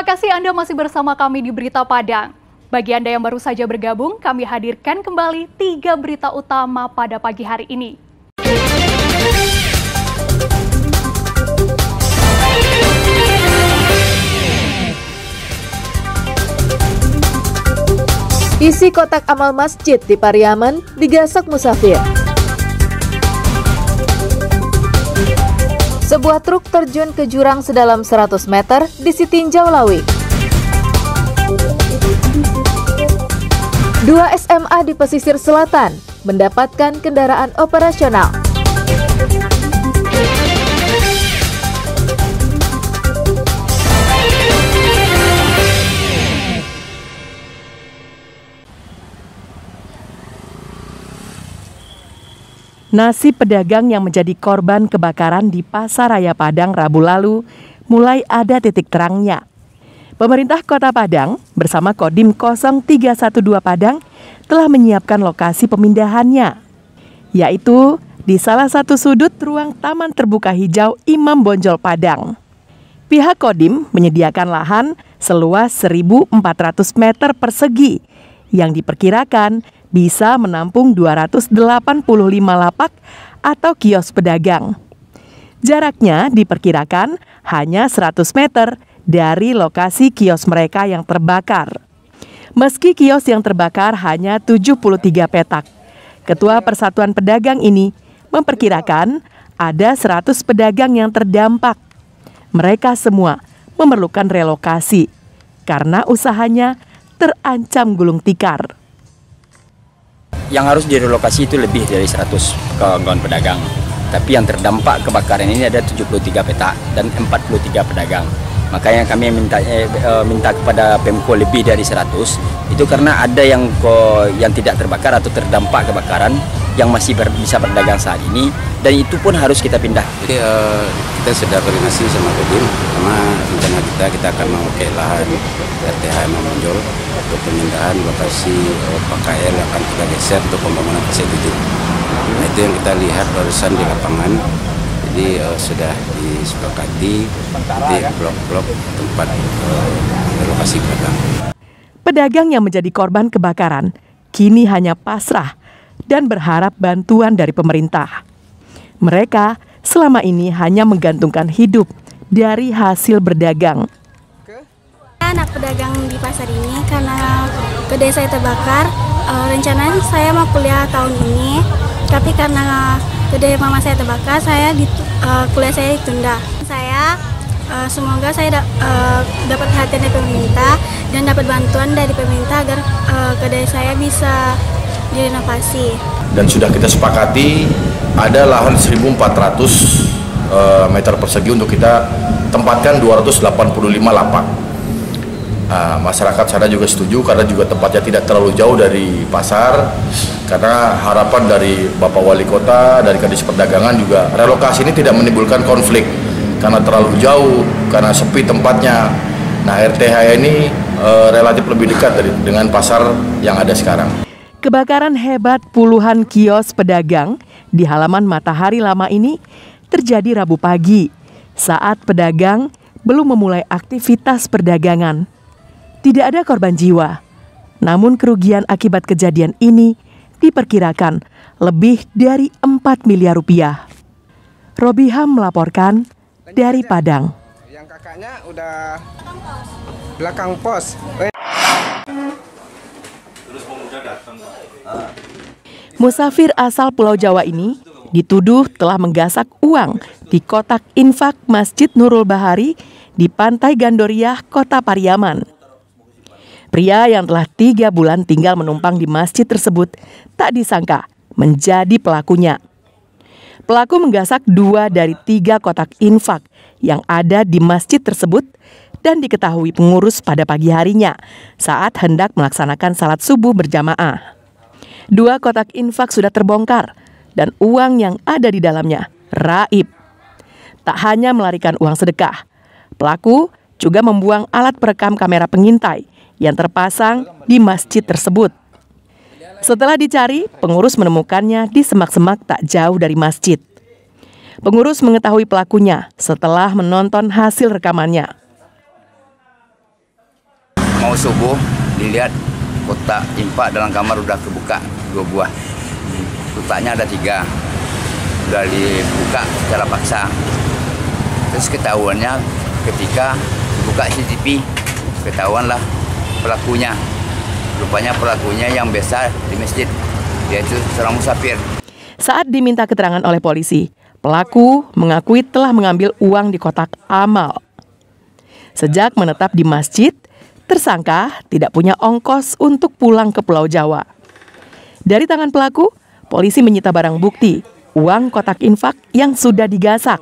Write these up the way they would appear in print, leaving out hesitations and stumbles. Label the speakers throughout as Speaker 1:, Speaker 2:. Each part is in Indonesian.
Speaker 1: Terima kasih Anda masih bersama kami di Berita Padang. Bagi Anda yang baru saja bergabung, kami hadirkan kembali 3 berita utama pada pagi hari ini.
Speaker 2: Isi kotak amal masjid di Pariaman digasak musafir. Sebuah truk terjun ke jurang sedalam 100 meter di Sitinjau Lawi. 2 SMA di pesisir selatan mendapatkan kendaraan operasional.
Speaker 3: Nasib pedagang yang menjadi korban kebakaran di Pasar Raya Padang Rabu lalu mulai ada titik terangnya. Pemerintah Kota Padang bersama Kodim 0312 Padang telah menyiapkan lokasi pemindahannya, yaitu di salah satu sudut ruang Taman Terbuka Hijau Imam Bonjol Padang. Pihak Kodim menyediakan lahan seluas 1.400 meter persegi yang diperkirakan bisa menampung 285 lapak atau kios pedagang. Jaraknya diperkirakan hanya 100 meter dari lokasi kios mereka yang terbakar. Meski kios yang terbakar hanya 73 petak, Ketua Persatuan Pedagang ini memperkirakan ada 100 pedagang yang terdampak. Mereka semua memerlukan relokasi karena usahanya terancam gulung tikar.
Speaker 4: Yang harus direlokasi itu lebih dari 100 kawan-kawan pedagang. Tapi yang terdampak kebakaran ini ada 73 petak dan 43 pedagang. Makanya kami minta kepada Pemko lebih dari 100. Itu karena ada yang tidak terbakar atau terdampak kebakaran yang masih bisa berdagang saat ini, dan itu pun harus kita pindah.
Speaker 5: Jadi kita sudah koordinasi sama Kodim, karena rencana kita akan memakai lahan RTH Imam Bonjol untuk pemindahan lokasi PKL yang akan kita geser untuk pembangunan PSE7. Nah, itu yang kita lihat barusan di lapangan. Jadi sudah disepakati di blok-blok tempat relokasi pedagang.
Speaker 3: Pedagang yang menjadi korban kebakaran kini hanya pasrah dan berharap bantuan dari pemerintah. Mereka selama ini hanya menggantungkan hidup dari hasil berdagang.
Speaker 6: Anak pedagang di pasar ini karena kedai saya terbakar, rencananya saya mau kuliah tahun ini, tapi karena kedai mama saya terbakar, kuliah saya ditunda. Semoga saya dapat perhatian dari pemerintah dan dapat bantuan dari pemerintah agar kedai saya bisa direnovasi. Dan
Speaker 7: sudah kita sepakati ada lahan 1.400 meter persegi untuk kita tempatkan 285 lapak. Masyarakat sana juga setuju karena juga tempatnya tidak terlalu jauh dari pasar, karena harapan dari Bapak Wali Kota, dari Kadis Perdagangan juga relokasi ini tidak menimbulkan konflik karena terlalu jauh, karena sepi tempatnya. Nah, RTH ini relatif lebih dekat dengan pasar yang ada sekarang.
Speaker 3: Kebakaran hebat puluhan kios pedagang di halaman Matahari Lama ini terjadi Rabu pagi saat pedagang belum memulai aktivitas perdagangan. Tidak ada korban jiwa, namun kerugian akibat kejadian ini diperkirakan lebih dari 4 miliar rupiah. Robiham melaporkan dari Padang.
Speaker 8: Yang kakaknya udah belakang pos.
Speaker 3: Musafir asal Pulau Jawa ini dituduh telah menggasak uang di kotak infak Masjid Nurul Bahari di Pantai Gandoriah, Kota Pariaman. Pria yang telah 3 bulan tinggal menumpang di masjid tersebut tak disangka menjadi pelakunya. Pelaku menggasak 2 dari 3 kotak infak yang ada di masjid tersebut dan diketahui pengurus pada pagi harinya saat hendak melaksanakan salat subuh berjamaah. 2 kotak infak sudah terbongkar dan uang yang ada di dalamnya raib. Tak hanya melarikan uang sedekah, pelaku juga membuang alat perekam kamera pengintai yang terpasang di masjid tersebut. Setelah dicari, pengurus menemukannya di semak-semak tak jauh dari masjid. Pengurus mengetahui pelakunya setelah menonton hasil rekamannya.
Speaker 4: mau subuh dilihat kotak impak dalam kamar udah kebuka 2 buah. Kotaknya ada 3, udah dibuka secara paksa. Terus ketahuannya ketika dibuka CCTV, ketahuanlah pelakunya. Rupanya pelakunya yang biasa di masjid, yaitu seorang musafir.
Speaker 3: Saat diminta keterangan oleh polisi, pelaku mengakui telah mengambil uang di kotak amal. Sejak menetap di masjid, tersangka tidak punya ongkos untuk pulang ke Pulau Jawa. Dari tangan pelaku, polisi menyita barang bukti, uang kotak infak yang sudah digasak.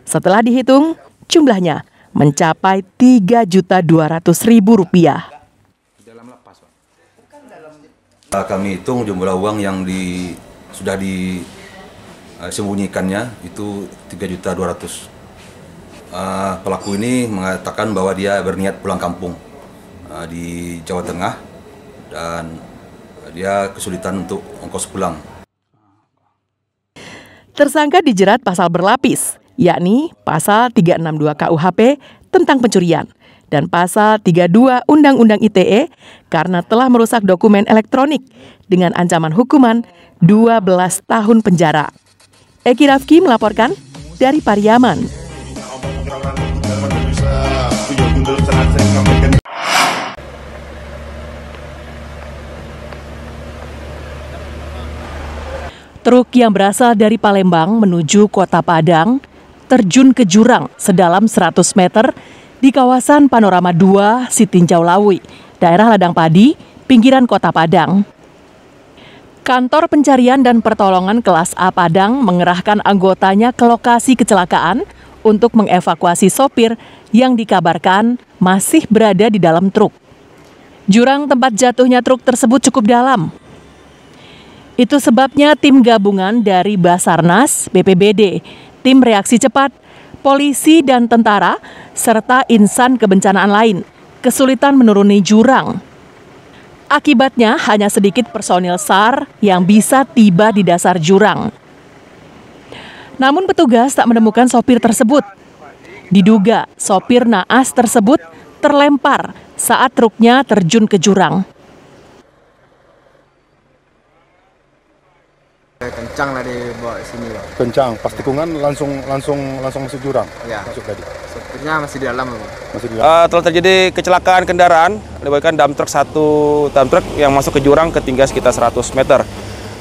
Speaker 3: Setelah dihitung, jumlahnya mencapai Rp3.200.000.
Speaker 9: Kami hitung jumlah uang yang sudah disembunyikannya itu 3.200.000. Pelaku ini mengatakan bahwa dia berniat pulang kampung di Jawa Tengah dan dia kesulitan untuk ongkos pulang.
Speaker 3: Tersangka dijerat pasal berlapis, yakni pasal 362 KUHP tentang pencurian dan pasal 32 Undang-Undang ITE karena telah merusak dokumen elektronik dengan ancaman hukuman 12 tahun penjara. Eki Rafki melaporkan dari Pariaman. Truk yang berasal dari Palembang menuju Kota Padang terjun ke jurang sedalam 100 meter di kawasan Panorama 2 Sitinjau Lawi, daerah Ladang Padi, pinggiran Kota Padang. Kantor Pencarian dan Pertolongan Kelas A Padang mengerahkan anggotanya ke lokasi kecelakaan untuk mengevakuasi sopir yang dikabarkan masih berada di dalam truk. Jurang tempat jatuhnya truk tersebut cukup dalam. Itu sebabnya tim gabungan dari Basarnas, BPBD, tim reaksi cepat, polisi dan tentara, serta insan kebencanaan lain kesulitan menuruni jurang. Akibatnya hanya sedikit personil SAR yang bisa tiba di dasar jurang. Namun petugas tak menemukan sopir tersebut. Diduga sopir naas tersebut terlempar saat truknya terjun ke jurang.
Speaker 8: Kencang lah dibawa sini, Bang.
Speaker 10: Kencang, pas tikungan langsung masuk jurang.
Speaker 8: Ya.
Speaker 10: Masuk tadi.
Speaker 8: Sopirnya masih di dalam, Bang.
Speaker 10: Masih di dalam.
Speaker 11: Telah terjadi kecelakaan kendaraan, melibatkan dump truck yang masuk ke jurang ketinggian sekitar 100 meter.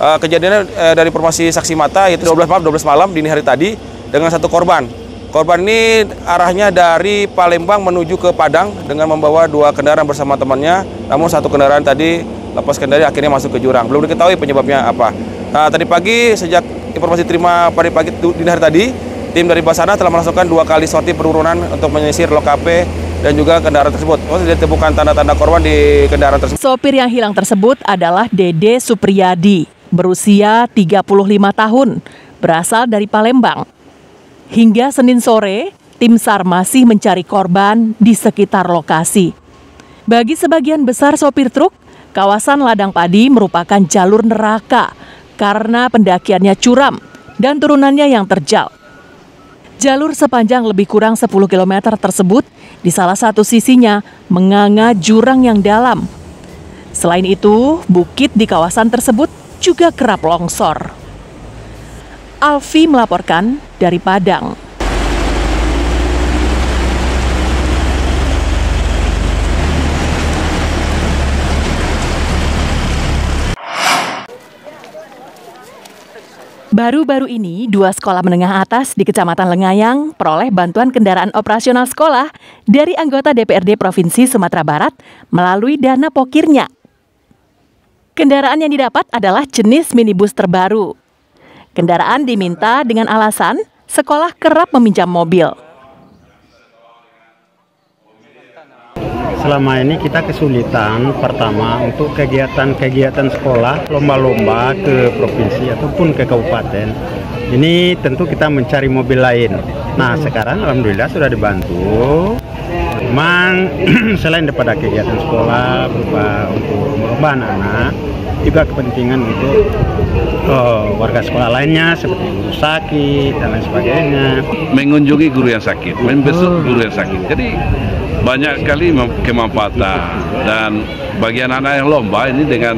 Speaker 11: Kejadiannya dari informasi saksi mata yaitu 12 malam dini hari tadi dengan satu korban. Korban ini arahnya dari Palembang menuju ke Padang dengan membawa 2 kendaraan bersama temannya. Namun satu kendaraan tadi lepas kendali akhirnya masuk ke jurang. Belum diketahui penyebabnya apa. Tadi pagi sejak informasi terima pada pagi dini hari tadi, tim dari Basarnas telah melakukan 2 kali sorti penurunan untuk menyisir lokasi dan juga kendaraan tersebut. Tidak ditemukan tanda-tanda korban di kendaraan tersebut.
Speaker 3: Sopir yang hilang tersebut adalah Dede Supriyadi, berusia 35 tahun, berasal dari Palembang. Hingga Senin sore, tim SAR masih mencari korban di sekitar lokasi. Bagi sebagian besar sopir truk, kawasan Ladang Padi merupakan jalur neraka karena pendakiannya curam dan turunannya yang terjal. Jalur sepanjang lebih kurang 10 km tersebut di salah satu sisinya menganga jurang yang dalam. Selain itu, bukit di kawasan tersebut juga kerap longsor. Alfi melaporkan dari Padang. Baru-baru ini, 2 sekolah menengah atas di Kecamatan Lengayang peroleh bantuan kendaraan operasional sekolah dari anggota DPRD Provinsi Sumatera Barat melalui dana pokirnya. Kendaraan yang didapat adalah jenis minibus terbaru. Kendaraan diminta dengan alasan sekolah kerap meminjam mobil.
Speaker 12: Selama ini kita kesulitan pertama untuk kegiatan sekolah, lomba-lomba ke provinsi ataupun ke kabupaten. Ini tentu kita mencari mobil lain. Nah sekarang alhamdulillah sudah dibantu. Memang selain daripada kegiatan sekolah berupa untuk merubah anak-anak, juga kepentingan untuk warga sekolah lainnya seperti guru sakit dan lain sebagainya.
Speaker 13: Mengunjungi guru yang sakit, membesuk guru yang sakit. Jadi banyak sekali kemanfaatan. Dan bagi anak-anak yang lomba ini dengan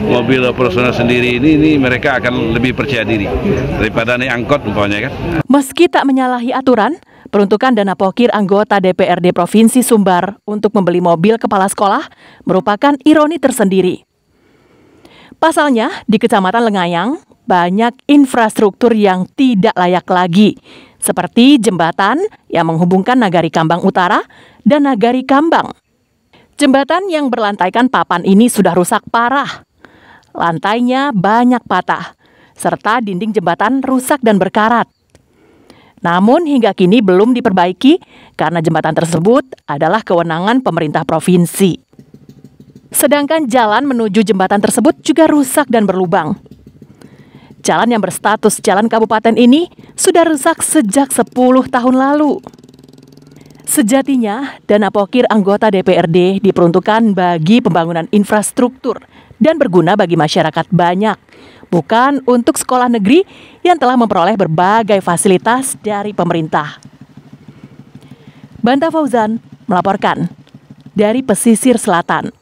Speaker 13: mobil operasional sendiri ini mereka akan lebih percaya diri daripada naik angkot umpamanya kan.
Speaker 3: Meski tak menyalahi aturan, peruntukan dana pokir anggota DPRD Provinsi Sumbar untuk membeli mobil kepala sekolah merupakan ironi tersendiri. Pasalnya, di Kecamatan Lengayang, banyak infrastruktur yang tidak layak lagi, seperti jembatan yang menghubungkan Nagari Kambang Utara dan Nagari Kambang. Jembatan yang berlantaikan papan ini sudah rusak parah. Lantainya banyak patah, serta dinding jembatan rusak dan berkarat. Namun hingga kini belum diperbaiki karena jembatan tersebut adalah kewenangan pemerintah provinsi. Sedangkan jalan menuju jembatan tersebut juga rusak dan berlubang. Jalan yang berstatus jalan kabupaten ini sudah rusak sejak 10 tahun lalu. Sejatinya, dana pokir anggota DPRD diperuntukkan bagi pembangunan infrastruktur dan berguna bagi masyarakat banyak, bukan untuk sekolah negeri yang telah memperoleh berbagai fasilitas dari pemerintah. Banta Fauzan melaporkan dari pesisir selatan.